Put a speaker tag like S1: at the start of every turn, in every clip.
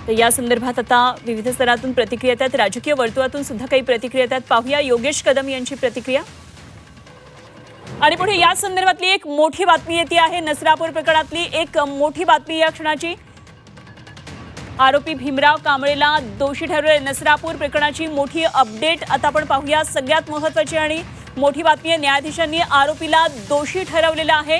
S1: तर या संदर्भात आता विविध स्तरातून प्रतिक्रिया येतात, राजकीय वर्तुळातून सुद्धा काही प्रतिक्रिया येतात. पाहूया योगेश कदम यांची प्रतिक्रिया. आणि पुढे या संदर्भातली एक मोठी बातमी येते आहे. नसरापूर प्रकरणातली एक मोठी बातमी या क्षणाची. आरोपी भीमराव कांबळेला दोषी ठरवले. नसरापूर प्रकरणाची मोठी अपडेट आता आपण पाहूया. सगळ्यात महत्त्वाची आणि मोठी बातमी आहे, न्यायाधीशांनी आरोपीला दोषी ठरवलेला आहे.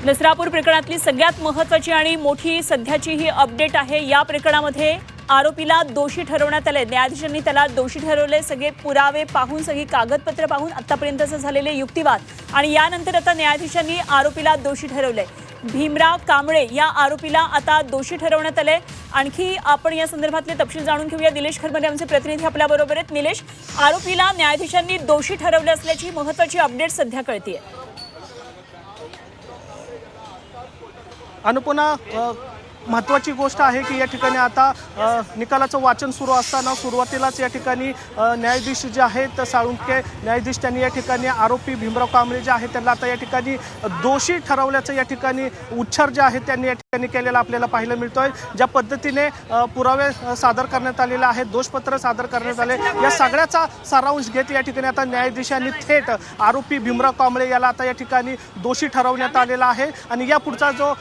S1: नसरापूर प्रकरणातली सगळ्यात महत्त्वाची आणि मोठी सध्याची ही अपडेट आहे. या प्रकरणामध्ये आरोपीला दोषी ठरवण्यात आले. न्यायाधीशांनी त्याला दोषी ठरवले. सगळे पुरावे पाहून, सगळी कागदपत्र पाहून आतापर्यंतचे झालेले युक्तिवाद आणि यानंतर आता न्यायाधीशांनी आरोपीला दोषी ठरवले. भीमराव कांबळे या आरोपीला आता दोषी ठरवण्यात आले. आणखी आपण या संदर्भातले तपशील जाणून घेऊया. निलेश खरमरे आमचे प्रतिनिधी आपल्या बरोबर आहेत. निलेश, आरोपीला न्यायाधीशांनी दोषी ठरवले असल्याची महत्त्वाची अपडेट सध्या कळतीये.
S2: अनुपना, महत्त्वाची गोष्ट आहे की या ठिकाणी आता निकालाचं वाचन सुरू असताना सुरुवातीलाच या ठिकाणी न्यायाधीश जे आहेत साळुंखे न्यायाधीश त्यांनी या ठिकाणी आरोपी भीमराव कांबळे जे आहेत त्यांना आता या ठिकाणी दोषी ठरवल्याचं या ठिकाणी उच्चार जे आहेत त्यांनी या ठिकाणी केलेला आपल्याला पाहायला मिळतोय. ज्या पद्धतीने पुरावे सादर करण्यात आलेले आहेत, दोषपत्र सादर करण्यात आले, या सगळ्याचा सारांश घेत या ठिकाणी आता न्यायाधीशांनी थेट आरोपी भीमराव कांबळे याला आता या ठिकाणी दोषी ठरवण्यात आलेला आहे. आणि या पुढचा जो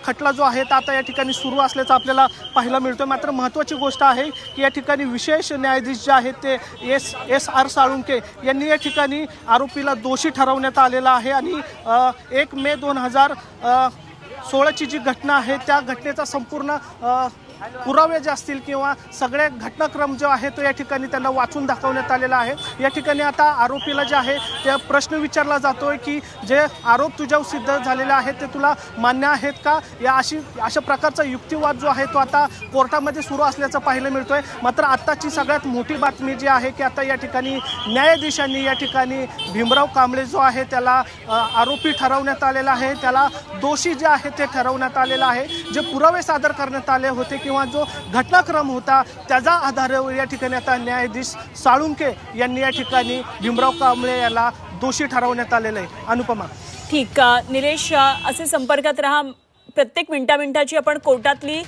S2: खटला जो आहे आता या ठिकाणी सुरू असल्याचं आपल्याला पाहायला मिळतं. मात्र महत्त्वाची गोष्ट आहे की या ठिकाणी विशेष न्यायाधीश जे आहेत ते एस आर साळुंखे यांनी या ठिकाणी आरोपीला दोषी ठरवण्यात आलेला आहे. आणि 1 मे 2016ची जी घटना आहे त्या घटनेचा संपूर्ण पुरावे जे असतील किंवा सगळे घटनाक्रम जो आहे तो या ठिकाणी त्यांना वाचून दाखवण्यात आलेला आहे. या ठिकाणी आता आरोपीला जे आहे ते प्रश्न विचारला जातोय की जे आरोप तुझ्यावर सिद्ध झालेले आहेत ते तुला मान्य आहेत का, या अशा प्रकारचा युक्तिवाद जो आहे तो आता कोर्टामध्ये सुरू असल्याचं पाहायला मिळतोय. मात्र आत्ताची सगळ्यात मोठी बातमी जी आहे की आता या ठिकाणी न्यायाधीशांनी या ठिकाणी भीमराव कांबळे जो आहे त्याला आरोपी ठरवण्यात आलेला आहे, त्याला दोषी जे आहे ते ठरवण्यात आलेलं आहे. जे पुरावे सादर करण्यात आले होते किंवा जो घटनाक्रम होता त्याच्या आधारावर या ठिकाणी आता न्यायाधीश साळुंखे यांनी या ठिकाणी भीमराव कांबळे याला दोषी ठरवण्यात आलेलं आहे. अनुपमा.
S1: ठीक, निलेश असे संपर्कात राहा. प्रत्येक मिनिटाची आपण कोर्टातली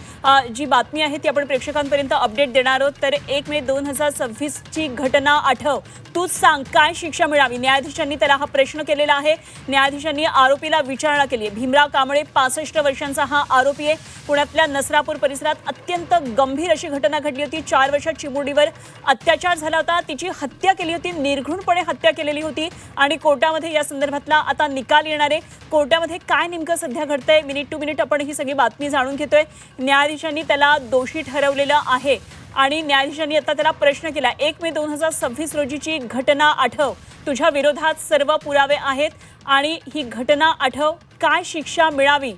S1: जी बातमी आहे ती आपण प्रेक्षकांपर्यंत अपडेट देणार आहोत. तर 1 मे 2026ची घटना आठव, तूच सांग काय शिक्षा मिळावी. न्यायाधीशांनी त्याला हा प्रश्न केलेला आहे. न्यायाधीशांनी आरोपीला विचारणा केली आहे. भीमराव कांबळे 65 वर्षांचा हा आरोपी आहे. पुण्यातल्या नसरापूर परिसरात अत्यंत गंभीर अशी घटना घडली होती. 4 वर्षात चिमुरडीवर अत्याचार झाला होता, तिची हत्या केली होती, निर्घृणपणे हत्या केलेली होती. आणि कोर्टामध्ये या संदर्भातला आता निकाल येणार आहे. कोर्टामध्ये काय नेमकं सध्या घडतंय, मिनिट टू मिनिट आपण ही सगळी बातमी जाणून घेतोय. न्यायाधीशांनी त्याला दोषी ठरवलेलं आहे आणि न्यायाधीशांनी आता त्याला प्रश्न केला. 1 मे 2026 रोजीची घटना आठव, तुझ्या विरोधात सर्व पुरावे आहेत आणि ही घटना आठव, काय शिक्षा मिळावी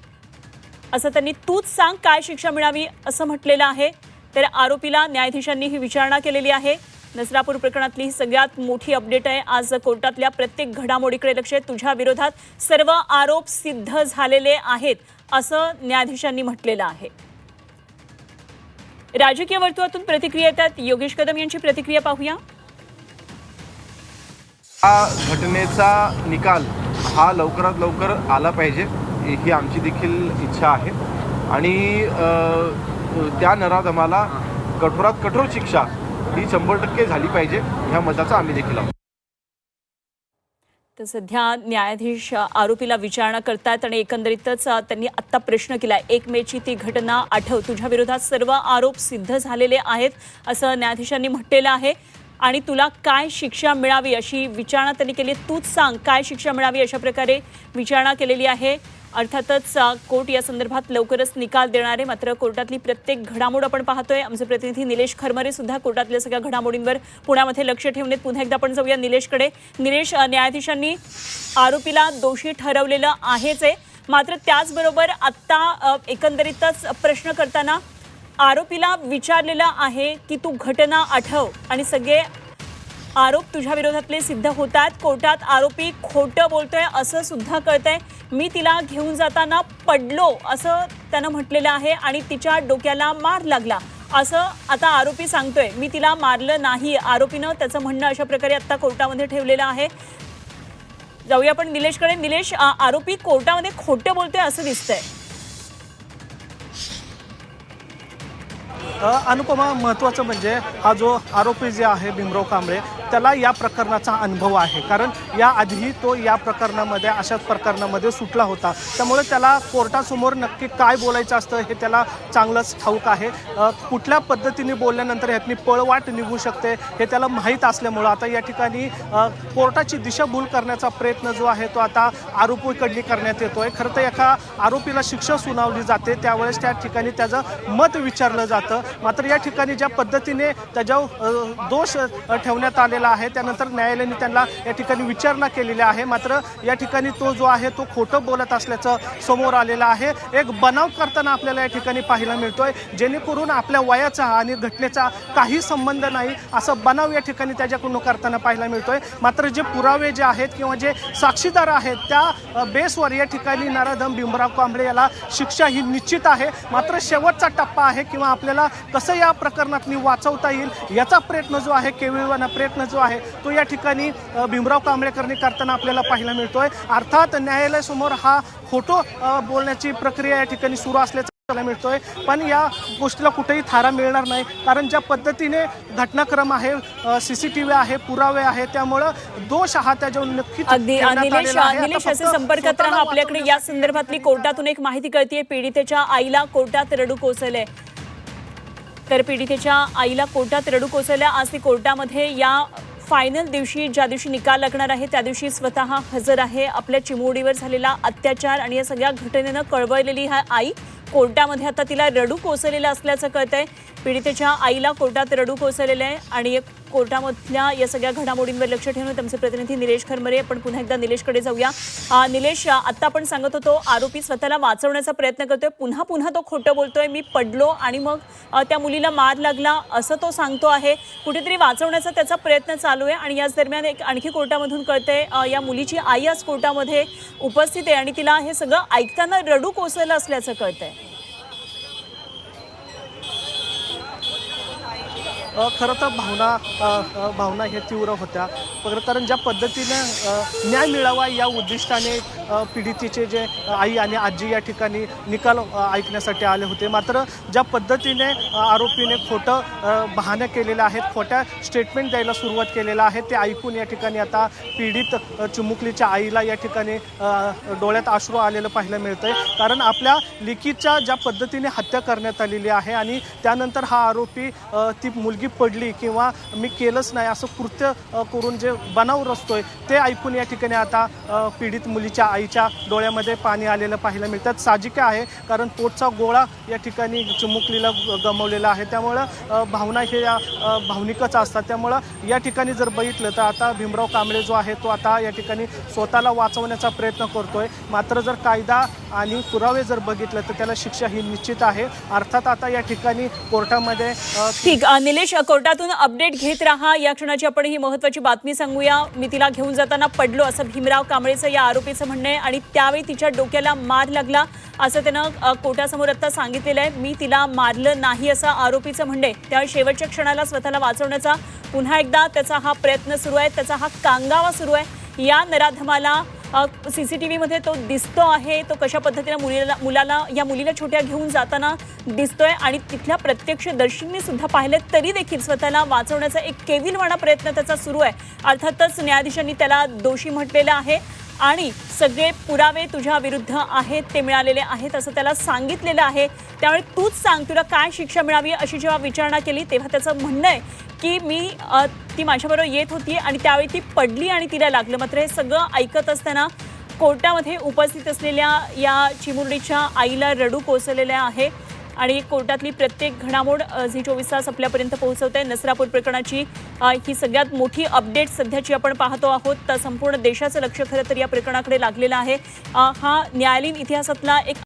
S1: असं त्यांनी तूच सांग काय शिक्षा मिळावी असं म्हटलेलं आहे. तर आरोपीला न्यायाधीशांनी ही विचारणा केलेली आहे. नसरापूर प्रकरणातली ही सगळ्यात मोठी अपडेट आहे. आज कोर्टातल्या प्रत्येक घडामोडीकडे लक्ष आहे. तुझ्या विरोधात सर्व आरोप सिद्ध झालेले आहेत असं न्यायाधीशांनी म्हटलेलं आहे. राजकीय वर्तुळातून प्रतिक्रिया येतात. योगेश कदम यांची प्रतिक्रिया पाहूया.
S3: हा घटनेचा निकाल हा लवकरात लवकर आला पाहिजे ही आमची देखील इच्छा आहे. आणि त्या नराधमाला कठोरात कठोर शिक्षा ही 100% झाली पाहिजे ह्या मताचा आम्ही देखील आहोत.
S1: तर सध्या न्यायाधीश आरोपीला विचारणा करतात आणि एकंदरीतच त्यांनी आत्ता प्रश्न केला. 1 मेची ती घटना आठव, तुझ्या विरोधात सर्व आरोप सिद्ध झालेले आहेत असं न्यायाधीशांनी म्हटलेलं आहे. आणि तुला काय शिक्षा मिळावी अशी विचारणा त्यांनी केली. तूच सांग काय शिक्षा मिळावी अशा प्रकारे विचारणा केलेली आहे. अर्थातच कोर्ट या संदर्भात लवकरच निकाल देणार आहे. मात्र कोर्टातली प्रत्येक घडामोड आपण पाहतोय. आमचे प्रतिनिधी निलेश खरमरे सुद्धा कोर्टातल्या सगळ्या घडामोडींवर पुण्यामध्ये लक्ष ठेवून आहेत. पुन्हा एकदा आपण जाऊया निलेशकडे. निलेश, न्यायाधीशांनी आरोपीला दोषी ठरवलेलं आहेच आहे, मात्र त्याचबरोबर आत्ता एकंदरीतच प्रश्न करताना आरोपीला विचारलेलं आहे की तू घटना आठव आणि सगळे आरोप तुझ्या विरोधातले सिद्ध होतात. कोर्टात आरोपी खोटं बोलतोय असं सुद्धा कळतंय. मी तिला घेऊन जाताना पडलो असं त्यानं म्हटलेलं आहे आणि तिच्या डोक्याला मार लागला असं आता आरोपी सांगतोय. मी तिला मारलं नाही आरोपीनं त्याचं म्हणणं अशा प्रकारे आता कोर्टामध्ये ठेवलेलं आहे. जाऊया आपण निलेशकडे. निलेश, आरोपी कोर्टामध्ये खोटं बोलतोय असं दिसतंय.
S2: अनुपमा, महत्त्वाचं म्हणजे हा जो आरोपी जे आहे भीमराव कांबळे त्याला या प्रकरणाचा अनुभव आहे, कारण याआधीही तो या प्रकरणामध्ये अशाच प्रकरणामध्ये सुटला होता. त्यामुळे त्याला कोर्टासमोर नक्की काय बोलायचं असतं हे त्याला चांगलंच ठाऊक आहे. कुठल्या पद्धतीने बोलल्यानंतर ह्यातनी पळवाट निघू शकते हे त्याला माहीत असल्यामुळं आता या ठिकाणी कोर्टाची दिशाभूल करण्याचा प्रयत्न जो आहे तो आता आरोपीकडली करण्यात येतोय. खरं तर एका आरोपीला शिक्षा सुनावली जाते त्यावेळेस त्या ठिकाणी त्याचं मत विचारलं जातं. मात्र या ठिकाणी ज्या पद्धतीने त्याच्यावर दोष ठेवण्यात आलेला आहे त्यानंतर न्यायालयाने त्यांना या ठिकाणी विचारणा केलेली आहे. मात्र या ठिकाणी तो जो आहे तो खोटं बोलत असल्याचं समोर आलेलं आहे. एक बनाव करताना आपल्याला या ठिकाणी पाहायला मिळतोय, जेणेकरून आपल्या वयाचा आणि घटनेचा काही संबंध नाही असं बनाव या ठिकाणी त्याच्याकडून करताना पाहायला मिळतोय. मात्र जे पुरावे जे आहेत किंवा जे साक्षीदार आहेत त्या बेसवर या ठिकाणी नराधम भीमराव कांबळे याला शिक्षा ही निश्चित आहे. मात्र शेवटचा टप्पा आहे किंवा आपल्याला कसं या प्रकरणात वाचवता येईल याचा प्रयत्न जो आहे, केविलवाना प्रयत्न जो आहे तो या ठिकाणी भीमराव कांबळेकरांनी करताना आपल्याला पाहायला मिळतोय. अर्थात न्यायालयासमोर हा खोटं बोलण्याची प्रक्रिया या ठिकाणी सुरू असल्याचं मिळतोय, पण या गोष्टीला कुठेही थारा मिळणार नाही. कारण ज्या पद्धतीने घटनाक्रम आहे, CCTV आहे, पुरावे आहे, त्यामुळं दोष हा त्याच्यावर नक्कीच
S1: अगदी
S2: ठेवण्यात
S1: निलेश
S2: आलेला आहे.
S1: निलेश
S2: आता
S1: असे
S2: फक्त
S1: संपर्कात
S2: स्वतःला
S1: राहा. आपल्याकडे या
S2: वाचवण्याचा
S1: संदर्भातली कोर्टातून एक माहिती कळतीये. पीडितेच्या आईला कोर्टात रडू कोसळले. तर पीडितेच्या आईला कोर्टात रडू कोसळल्या. आज ती कोर्टामध्ये या फायनल दिवशी, ज्या दिवशी निकाल लागणार आहे त्या दिवशी स्वतः हजर आहे. आपल्या चिमुरडीवर झालेला अत्याचार आणि या सगळ्या घटनेनं कळवळलेली हा आई कोर्टामध्ये आता तिला रडू कोसळलेलं असल्याचं कळतंय. पीडितेच्या आईला कोर्टात रडू कोसळलेलं आहे आणि कोर्टामधल्या या सगळ्या घडामोडींवर लक्ष ठेवून आमचे प्रतिनिधी निलेश खरमरे. आपण पुन्हा एकदा निलेशकडे जाऊया. निलेश, आता आपण सांगत होतो आरोपी स्वतःला वाचवण्याचा प्रयत्न करतोय, पुन्हा पुन्हा तो खोटं बोलतोय. मी पडलो आणि मग त्या मुलीला मार लागला असं तो सांगतो आहे. कुठेतरी वाचवण्याचा त्याचा प्रयत्न चालू आहे आणि याच दरम्यान एक आणखी कोर्टामधून कळतंय या मुलीची आई आज कोर्टामध्ये उपस्थित आहे आणि तिला हे सगळं ऐकताना रडू कोसळलं असल्याचं कळतंय.
S2: खरं तर भावना हे तीव्र होत्या, कारण ज्या पद्धतीने न्याय मिळावा या उद्दिष्टाने पीडितेचे जे आई आणि आजी या ठिकाणी निकाल ऐकण्यासाठी आले होते. मात्र ज्या पद्धतीने आरोपीने खोटं बहाणं केलेलं आहे, खोट्या स्टेटमेंट द्यायला सुरुवात केलेलं आहे, ते ऐकून या ठिकाणी आता पीडित चिमुकलीच्या आईला या ठिकाणी डोळ्यात अश्रू आलेलं पाहायला मिळतंय. कारण आपल्या लेकीच्या ज्या पद्धतीने हत्या करण्यात आलेली आहे आणि त्यानंतर हा आरोपी ती मुलगी पडली किंवा मी केलंच नाही असं कृत्य करून जे बनाव रचतोय ते ऐकून या ठिकाणी आता पीडित मुलीच्या आईच्या डोळ्यामध्ये पाणी आलेलं पाहायला मिळतात. साहजिक आहे, कारण पोटचा गोळा या ठिकाणी चिमुकलीला गमावलेला आहे, त्यामुळं भावना हे भावनिकच असतात. त्यामुळं या ठिकाणी जर बघितलं तर आता भीमराव कांबळे जो आहे तो आता या ठिकाणी स्वतःला वाचवण्याचा प्रयत्न करतोय. मात्र जर कायदा आणि पुरावे जर बघितलं तर त्याला शिक्षा ही निश्चित आहे. अर्थात आता या ठिकाणी कोर्टामध्ये
S1: ठीक. निलेश, कोर्टातून अपडेट घेत राहा. या क्षणाची आपण ही महत्त्वाची बातमी सांगूया. मी तिला घेऊन जाताना पडलो असं भीमराव कांबळेचं या आरोपीचं म्हणणं आहे आणि त्यावेळी तिच्या डोक्याला मार लागला असं त्यानं कोर्टासमोर आता सांगितलेलं आहे. मी तिला मारलं नाही असं आरोपीचं म्हणणं आहे. त्यावेळी शेवटच्या क्षणाला स्वतःला वाचवण्याचा पुन्हा एकदा त्याचा हा प्रयत्न सुरू आहे, त्याचा हा कांगावा सुरू आहे. या नराधमाला CCTV मध्ये तो दिसतो आहे, तो कशा पद्धतीने या मुलीला छोट्या घेऊन जाताना दिसतोय आणि तिथल्या प्रत्यक्षदर्शींनी सुद्धा पाहिले तरी देखील स्वतःला वाचवण्याचा एक केविलवाणा प्रयत्न त्याचा सुरू आहे. अर्थातच न्यायाधीशांनी त्याला दोषी म्हटलेलं आहे आणि सगळे पुरावे तुझ्या विरुद्ध आहेत ते मिळालेले आहेत असं त्याला सांगितलेलं आहे. त्यामुळे तूच सांग तुला काय शिक्षा मिळावी अशी जेव्हा विचारणा केली तेव्हा त्याचं म्हणणं आहे की ती माझ्याबरोबर येत होती आणि त्यावेळी ती पडली आणि तिला लागलं. मात्र हे सगळं ऐकत असताना कोर्टामध्ये उपस्थित असलेल्या या चिमुरडीच्या आईला रडू कोसळलेलं आहे आणि कोर्टातली प्रत्येक घडामोड झी 24 तास आपल्यापर्यंत पोहोचवते. नसरापूर प्रकरणाची ही सगळ्यात मोठी अपडेट सध्याची आपण पाहतो आहोत. तर संपूर्ण देशाचं लक्ष खरं तर या प्रकरणाकडे लागलेलं आहे. हा न्यायालयीन इतिहासातला एक